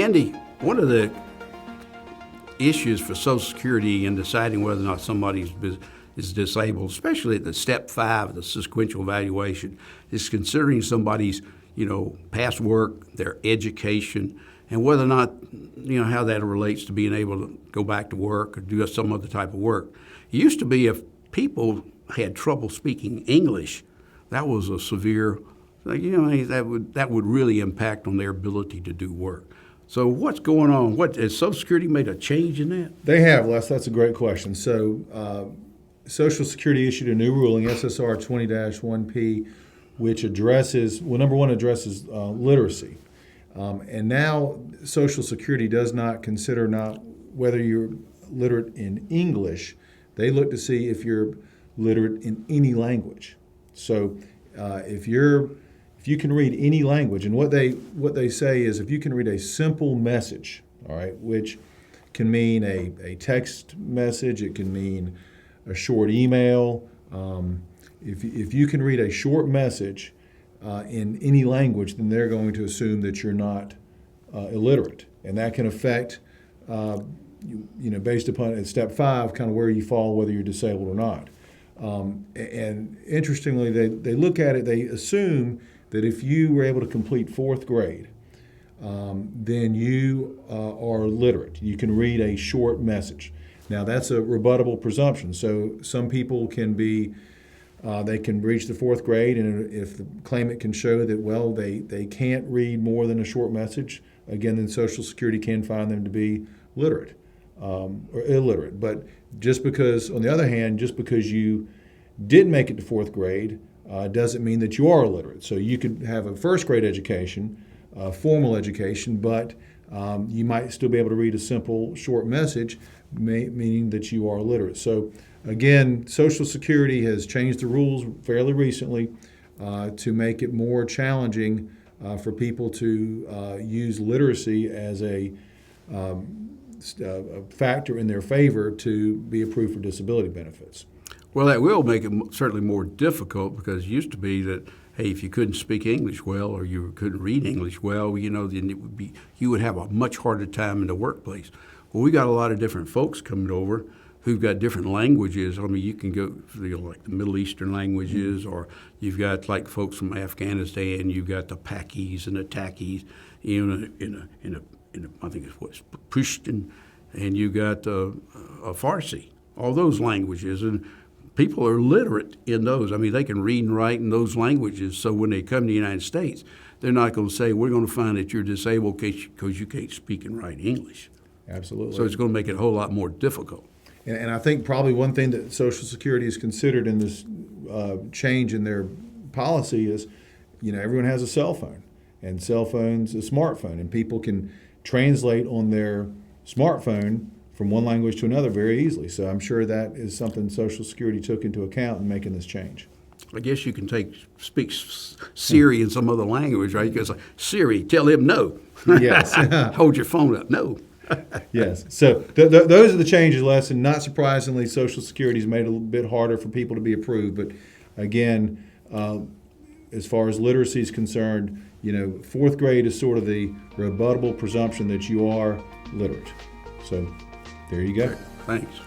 Andy, one of the issues for Social Security in deciding whether or not somebody is disabled, especially at the step 5, the sequential evaluation, is considering somebody's, past work, their education, and whether or not, how that relates to being able to go back to work or do some other type of work. It used to be if people had trouble speaking English, that was a severe, that would really impact on their ability to do work. So what's going on? Has Social Security made a change in that? They have, Les. That's a great question. So Social Security issued a new ruling, SSR 20-1P, which addresses, number one, addresses literacy. And now Social Security does not consider whether you're literate in English. They look to see if you're literate in any language. So if you can read any language, and what they say is if you can read a simple message, all right, which can mean a text message, it can mean a short email. If you can read a short message in any language, then they're going to assume that you're not illiterate, and that can affect, based upon at step 5, kind of where you fall, whether you're disabled or not. And interestingly, they look at it. They assume that if you were able to complete 4th grade, then you are literate. You can read a short message. Now, that's a rebuttable presumption. So some people can be, they can reach the 4th grade, and if the claimant can show that, well, they can't read more than a short message, again, then Social Security can find them to be literate or illiterate. But just because, on the other hand, just because you didn't make it to 4th grade, doesn't mean that you are illiterate. So you could have a 1st grade education, formal education, but you might still be able to read a simple short message, meaning that you are literate. So again, Social Security has changed the rules fairly recently to make it more challenging for people to use literacy as a factor in their favor to be approved for disability benefits. Well, that will make it certainly more difficult, because it used to be that, hey, if you couldn't speak English well or you couldn't read English well, then you would have a much harder time in the workplace. Well, we got a lot of different folks coming over who've got different languages. I mean, you can go like the Middle Eastern languages, or you've got like folks from Afghanistan. You've got the Pakis and the Takis, I think it's Pushtin, and you got a Farsi. All those languages, and people are literate in those. I mean, they can read and write in those languages. So when they come to the United States, they're not going to say, we're going to find that you're disabled because you can't speak and write English. Absolutely. So it's going to make it a whole lot more difficult. And I think probably one thing that Social Security has considered in this change in their policy is, everyone has a cell phone, and cell phone's a smartphone, and people can translate on their smartphone from one language to another very easily. So I'm sure that is something Social Security took into account in making this change. I guess you can speak Siri in some other language, right? You can say, Siri, tell him no. Yes. Hold your phone up, no. Yes. So those are the changes, Les, and not surprisingly, Social Security has made it a little bit harder for people to be approved. But again, as far as literacy is concerned, 4th grade is sort of the rebuttable presumption that you are literate. So there you go. Thanks.